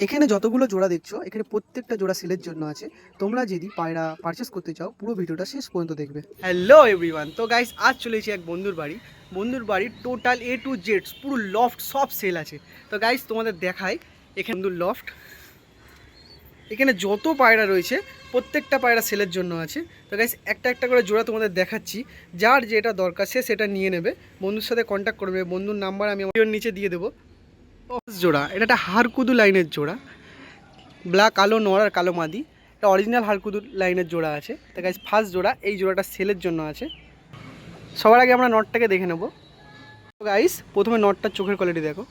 এখানে যতগুলো জোড়া দেখছো এখানে প্রত্যেকটা জোড়া সেলের জন্য আছে। তোমরা যদি পায়রা পারচেস করতে চাও পুরো ভিডিওটা শেষ পর্যন্ত দেখবে। হ্যালো এভরিওয়ান, তো গাইস আজ চলেছি এক বন্ধুর বাড়ি টোটাল A to Z পুরো লফট সব সেল আছে। তো গাইস তোমাদের দেখাই এখানে বন্ধুর লফট, এখানে যত পায়রা রয়েছে প্রত্যেকটা পায়রা সেলের জন্য আছে। তো গাইস একটা একটা করে জোড়া তোমাদের দেখাচ্ছি, যার যেটা দরকার সে সেটা নিয়ে নেবে, বন্ধুর সাথে কন্ট্যাক্ট করবে। বন্ধুর নাম্বার আমি ভিডিওর নিচে দিয়ে দেবো। জোড়া এটা একটা হারকুদু লাইনের জোড়া, ব্ল্যাক কালো নর আর কালো মাদি, এটা অরিজিনাল হারকুদু লাইনের জোড়া আছে। তো গাইস ফার্স্ট জোড়া, এই জোড়াটা সেলের জন্য আছে। সবার আগে আমরা নটটাকে দেখে নেব। তো গাইস প্রথমে নটটার চোখের কোয়ালিটি দেখো,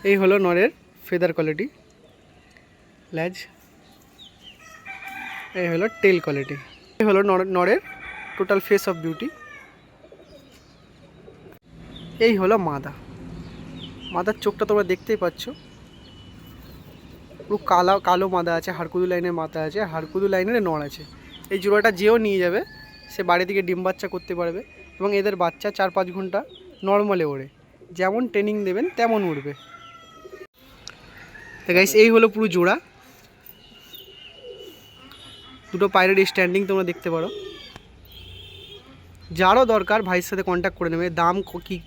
এই হলো নরের ফেদার কোয়ালিটি, ল্যাজ, এই হলো টেল কোয়ালিটি, এই হলো নরের টোটাল ফেস অফ বিউটি, এই হলো মাদার চোখটা তোমরা দেখতেই পাচ্ছ, পুরো কালো মাদা আছে, হারকুদু লাইনের মাথা আছে, হারকুদু লাইনের নড় আছে। এই জোড়াটা যেও নিয়ে যাবে সে বাড়ি থেকে ডিম বাচ্চা করতে পারবে, এবং এদের বাচ্চা 4-5 ঘন্টা নর্মালে ওড়ে, যেমন ট্রেনিং দেবেন তেমন উড়বে। তো গাইস এই হলো পুরো জোড়া, দুটো পায়রের স্ট্যান্ডিং তোমরা দেখতে পারো। যারও দরকার ভাইয়ের সাথে কন্ট্যাক্ট করে নেবে। দাম কি,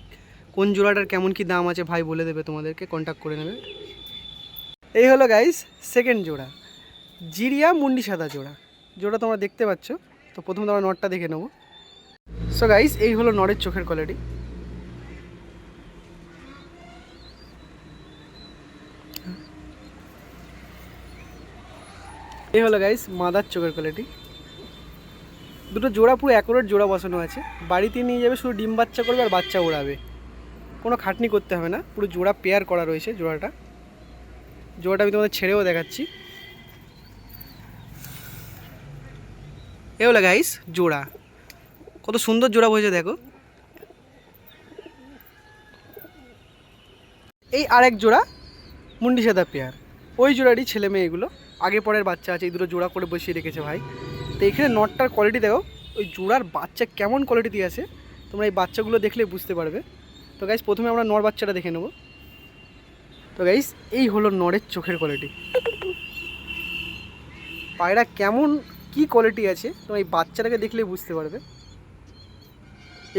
কোন জোড়াটার কেমন কি দাম আছে ভাই বলে দেবে, তোমাদেরকে কন্ট্যাক্ট করে নেবে। এই হলো গাইস সেকেন্ড জোড়া, জিরিয়া মুন্ডি সাদা জোড়া তোমরা দেখতে পাচ্ছ। তো প্রথমে তোমরা নটটা দেখে নেবো। সো গাইস এই হলো নরের চোখের কোয়ালিটি, এই হলো গাইস মাদার চোখের কোয়ালিটি। দুটো জোড়া পুরো অ্যাকুরেট জোড়া বসানো আছে, বাড়িতে নিয়ে যাবে শুধু ডিম বাচ্চা করবে আর বাচ্চা ওড়াবে, কোনো খাটনি করতে হবে না। পুরো জোড়া পেয়ার করা রয়েছে। জোড়াটা আমি তোমাদের ছেড়েও দেখাচ্ছি। এ হলো গাইস জোড়া, কত সুন্দর জোড়া বসেছে দেখো। এই আরেক জোড়া মুন্ডি সাদা পেয়ার, ওই জোড়ারই ছেলে মেয়ে এগুলো, আগে পরের বাচ্চা আছে, এই দুটো জোড়া করে বসিয়ে রেখেছে ভাই। তো এখানে নটটার কোয়ালিটি দেখো, ওই জোড়ার বাচ্চা কেমন কোয়ালিটি দিয়ে আছে তোমরা এই বাচ্চাগুলো দেখলে বুঝতে পারবে। তো গাইস প্রথমে আমরা নর বাচ্চাটা দেখে নেব। তো গাইস এই হলো নরের চোখের কোয়ালিটি, পায়রা কেমন কি কোয়ালিটি আছে তোমরা এই বাচ্চাটাকে দেখলেই বুঝতে পারবে।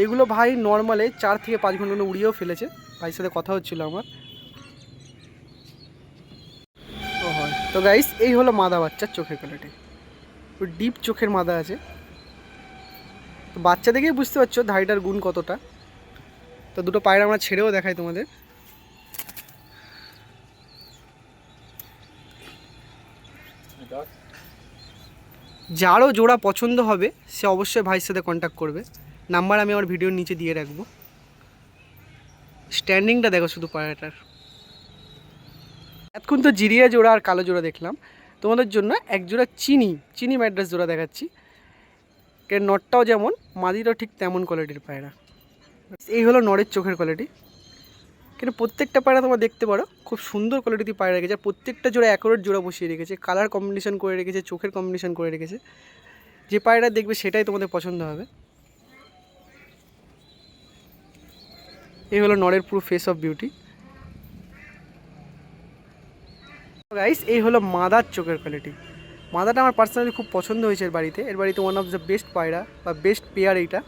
এগুলো ভাই নর্মালে 4 থেকে 5 ঘন্টা উড়িয়েও ফেলেছে, ভাইয়ের সাথে কথা হচ্ছিল আমার। ও হয়, তো গাইস এই হলো মাদা বাচ্চার চোখের কোয়ালিটি, ডিপ চোখের মাদা আছে। তো বাচ্চা দেখেই বুঝতে পারছো ধাড়িটার গুণ কতটা। তো দুটো পায়রা আমরা ছেড়েও দেখাই তোমাদের। যারও জোড়া পছন্দ হবে সে অবশ্যই ভাইয়ের সাথে কন্ট্যাক্ট করবে, নাম্বার আমি আমার ভিডিওর নিচে দিয়ে রাখবো। স্ট্যান্ডিংটা দেখো শুধু পায়রাটার। এতক্ষণ তো জিরিয়া জোড়া আর কালো জোড়া দেখলাম, তোমাদের জন্য এক জোড়া চিনি ম্যাড্রাস জোড়া দেখাচ্ছি। নটটাও যেমন মাদিটাও ঠিক তেমন কোয়ালিটির পায়রা। এই হলো নরের চোখের কোয়ালিটি, কিন্তু প্রত্যেকটা পায়রা তোমরা দেখতে পারো খুব সুন্দর কোয়ালিটির পায়রা রেখেছে, প্রত্যেকটা জোড়া অ্যাকুরেট জোড়া বসিয়ে রেখেছে, কালার কম্বিনেশন করে রেখেছে, চোখের কম্বিনেশন করে রেখেছে। যে পায়রা দেখবে সেটাই তোমাদের পছন্দ হবে। এই হলো নরের পুরো ফেস অফ বিউটি। গাইস এই হলো মাদার চোখের কোয়ালিটি, মাদাটা আমার পার্সোনালি খুব পছন্দ হয়েছে। এর বাড়িতে ওয়ান অফ দ্য বেস্ট পায়রা বা বেস্ট পেয়ার এইটা,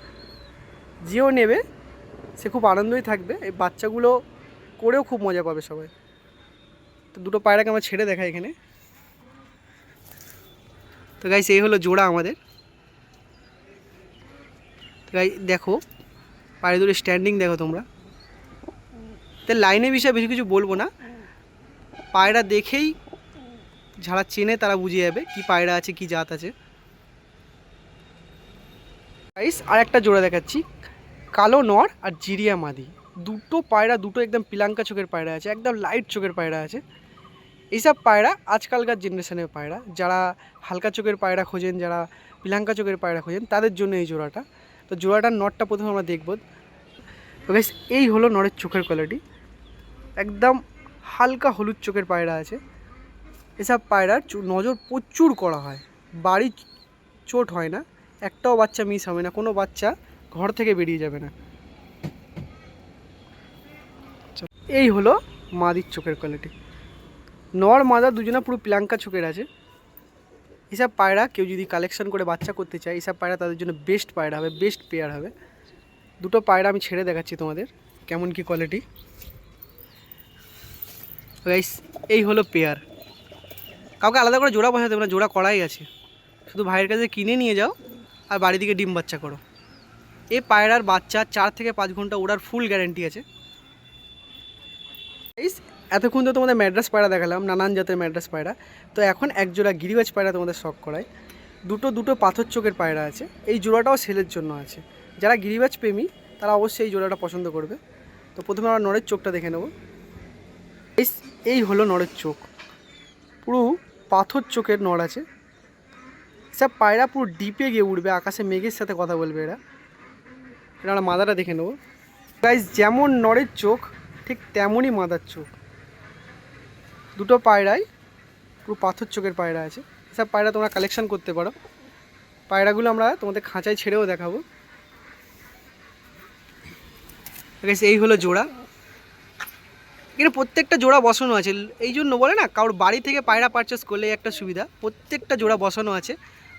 যেও নেবে সে খুব আনন্দই থাকবে, এই বাচ্চাগুলো করেও খুব মজা পাবে সবাই। তো দুটো পায়রাকে আমরা ছেড়ে দেখাই এখানে। তো গাইস এই হলো জোড়া আমাদের। তো গাই দেখো পায়রা দুটো স্ট্যান্ডিং দেখো তোমরা। তো লাইনের বিষয়ে বেশি কিছু বলবো না, পায়রা দেখেই যারা চেনে তারা বুঝে যাবে কি পায়রা আছে কি জাত আছে। গাইস আর একটা জোড়া দেখাচ্ছি, কালো নর আর জিরিয়া মাদি, দুটো পায়রা দুটো একদম পিলাঙ্কা চোখের পায়রা আছে, একদম লাইট চোখের পায়রা আছে। এইসব পায়রা আজকালকার জেনারেশনের পায়রা, যারা হালকা চোখের পায়রা খোঁজেন, যারা পিলাঙ্কা চোখের পায়রা খোঁজেন তাদের জন্য এই জোড়াটা। তো জোড়াটার নরটা প্রথমে আমরা দেখব। তো গাইস এই হলো নরের চোখের কোয়ালিটি, একদম হালকা হলুদ চোখের পায়রা আছে। এসব পায়রার নজর প্রচুর করা হয়, বাড়ি চোট হয় না, একটাও বাচ্চা মিস হবে না, কোনো বাচ্চা ঘর থেকে বেরিয়ে যাবে না। এই হলো মাদির চোখের কোয়ালিটি। নর মাদা দুজনা পুরো প্লাঙ্কা চোখের আছে। এইসব পায়রা কেউ যদি কালেকশন করে বাচ্চা করতে চায়, এইসব পায়রা তাদের জন্য বেস্ট পায়রা হবে, বেস্ট পেয়ার হবে। দুটো পায়রা আমি ছেড়ে দেখাচ্ছি তোমাদের কেমন কি কোয়ালিটি। গাইস এই হলো পেয়ার। কাউকে আলাদা করে জোড়া বসাতে হবে না, জোড়া করাই আছে। শুধু ভাইয়ের কাছে কিনে নিয়ে যাও আর বাড়ি থেকে ডিম বাচ্চা করো। এই পায়রার বাচ্চা 4 থেকে 5 ঘন্টা ওড়ার ফুল গ্যারেন্টি আছে। এতক্ষণ তো তোমাদের ম্যাড্রাস পায়রা দেখালাম, নানান জাতের ম্যাড্রাস পায়রা। তো এখন এক জোড়া গিরিবাজ পায়রা তোমাদের শখ করায়। দুটো পাথর চোখের পায়রা আছে। এই জোড়াটাও সেলের জন্য আছে। যারা গিরিবাজ প্রেমী তারা অবশ্যই এই জোড়াটা পছন্দ করবে। তো প্রথমে আমরা নরের চোখটা দেখে নেব। এই হলো নরের চোখ, পুরো পাথর চোখের নর আছে। সব পায়রা পুরো ডিপে গিয়ে উঠবে, আকাশে মেঘের সাথে কথা বলবে এরা। আমরা মাদাটা দেখে নেব। গাইস যেমন নরের চোখ ঠিক তেমনই মাদার চোখ। দুটো পায়রাই পুরো পাথর চোখের পায়রা আছে। এসব পায়রা তোমরা কালেকশন করতে পারো। পায়রাগুলো আমরা তোমাদের খাঁচায় ছেড়েও দেখাবো। এই হলো জোড়া। এখানে প্রত্যেকটা জোড়া বসানো আছে। এই জন্য বলে না, কারোর বাড়ি থেকে পায়রা পারচেস করলে একটা সুবিধা, প্রত্যেকটা জোড়া বসানো আছে,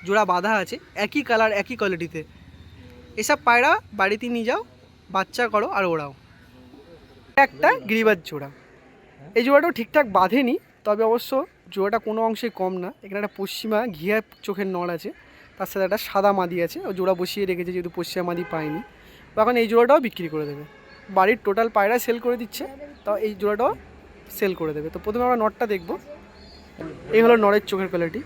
জোড়া বাঁধা আছে একই কালার একই কোয়ালিটিতে। এসব পায়রা বাড়িতে নিয়ে যাও, বাচ্চা করো আর ওড়াও। একটা গিরিবাজ জোড়া। এই জোড়াটাও ঠিকঠাক বাঁধেনি, তবে অবশ্য জোড়াটা কোনো অংশে কম না। এখানে একটা পশ্চিমা ঘিয়া চোখের নড় আছে, তার সাথে একটা সাদা মাদি আছে। ও জোড়া বসিয়ে রেখেছে যেহেতু পশ্চিমা মাদি পায়নি। তো এখন এই জোড়াটাও বিক্রি করে দেবে। বাড়ির টোটাল পায়রা সেল করে দিচ্ছে, তাও এই জোড়াটাও সেল করে দেবে। তো প্রথমে আমরা নরটা দেখব। এই হলো নরের চোখের কোয়ালিটি।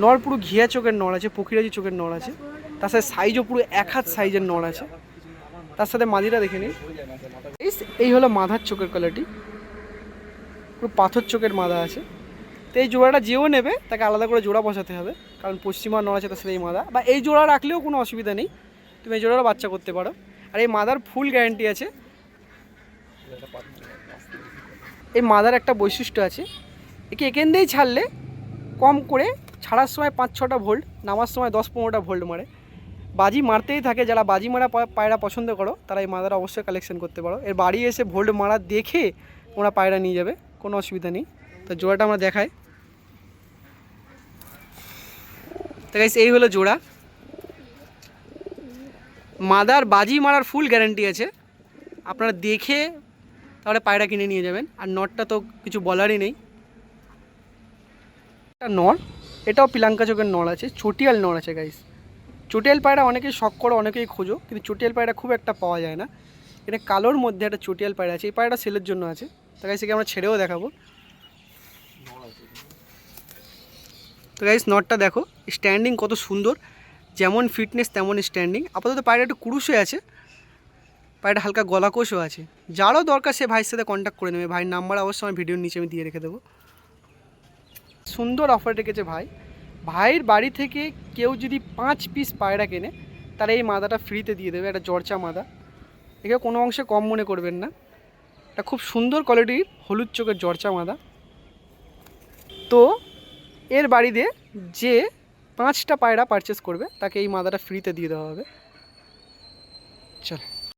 নর পুরো ঘিয়া চোখের নর আছে, পকিরাজি চোখের নর আছে। তার সাথে সাইজও পুরো 1 হাত সাইজের নর আছে। তার সাথে মাদিটা দেখে নিন। এই হলো মাদার চোখের কোয়ালিটি, পুরো পাথর চোখের মাদা আছে। তো এই জোড়াটা যেও নেবে তাকে আলাদা করে জোড়া বসাতে হবে, কারণ পশ্চিমা নর আছে তার সাথে এই মাদা। বা এই জোড়া রাখলেও কোনো অসুবিধা নেই, তুমি এই জোড়াটা বাচ্চা করতে পারো। আর এই মাদার ফুল গ্যারান্টি আছে। এই মাদার একটা বৈশিষ্ট্য আছে, একে এখান দিয়েই ছাড়লে কম করে ছাড়ার সময় 5-6টা ভোল্ট, নামার সময় 10-15টা ভোল্ট মারে। বাজি মারতেই থাকে। যারা বাজি মারা পায়রা পছন্দ করো তারা এই মাদার অবশ্যই কালেকশন করতে পারো। এর বাড়ি এসে ভোল্ট মারা দেখে তোমরা পায়রা নিয়ে যাবে, কোনো অসুবিধা নেই। তো জোড়াটা আমরা দেখাই। তো গাইস এই হলো জোড়া। মাদার বাজি মারার ফুল গ্যারান্টি আছে, আপনারা দেখে তাহলে পায়রা কিনে নিয়ে যাবেন। আর নটটা তো কিছু বলারই নেই। একটা নর, এটাও পিলাঙ্কা চোখের নর আছে, চটিয়াল নর আছে গাইস। চটিয়াল পায়রা অনেকেই শখ করো, অনেকেই খোঁজো, কিন্তু চটিয়াল পায়রা খুব একটা পাওয়া যায় না। এটা কালোর মধ্যে একটা চটিয়াল পায়রা আছে। এই পায়রাটা সেলের জন্য আছে। তো গাইস একে আমরা ছেড়েও দেখাবো। তো গাইস নটটা দেখো, স্ট্যান্ডিং কত সুন্দর, যেমন ফিটনেস তেমন স্ট্যান্ডিং। আপাতত পায়রা একটু কুরুশে আছে, পায়রাটা হালকা গলাকোষও আছে। যারও দরকার সে ভাইয়ের সাথে কন্ট্যাক্ট করে নেবে। ভাইয়ের নাম্বার অবশ্যই আমার ভিডিওর নিচে আমি দিয়ে রেখে দেবো। সুন্দর অফার রেখেছে ভাই। ভাইয়ের বাড়ি থেকে কেউ যদি 5 পিস পায়রা কেনে তাহলে এই মাদাটা ফ্রিতে দিয়ে দেবে। একটা জর্চা মাদা, একে কোনো অংশে কম মনে করবেন না। এটা খুব সুন্দর কোয়ালিটির হলুদ চোখের জর্চা মাদা। তো এর বাড়িতে যে 5টা পায়রা পারচেস করবে তাকে এই মাদাটা ফ্রিতে দিয়ে দেওয়া হবে। চল।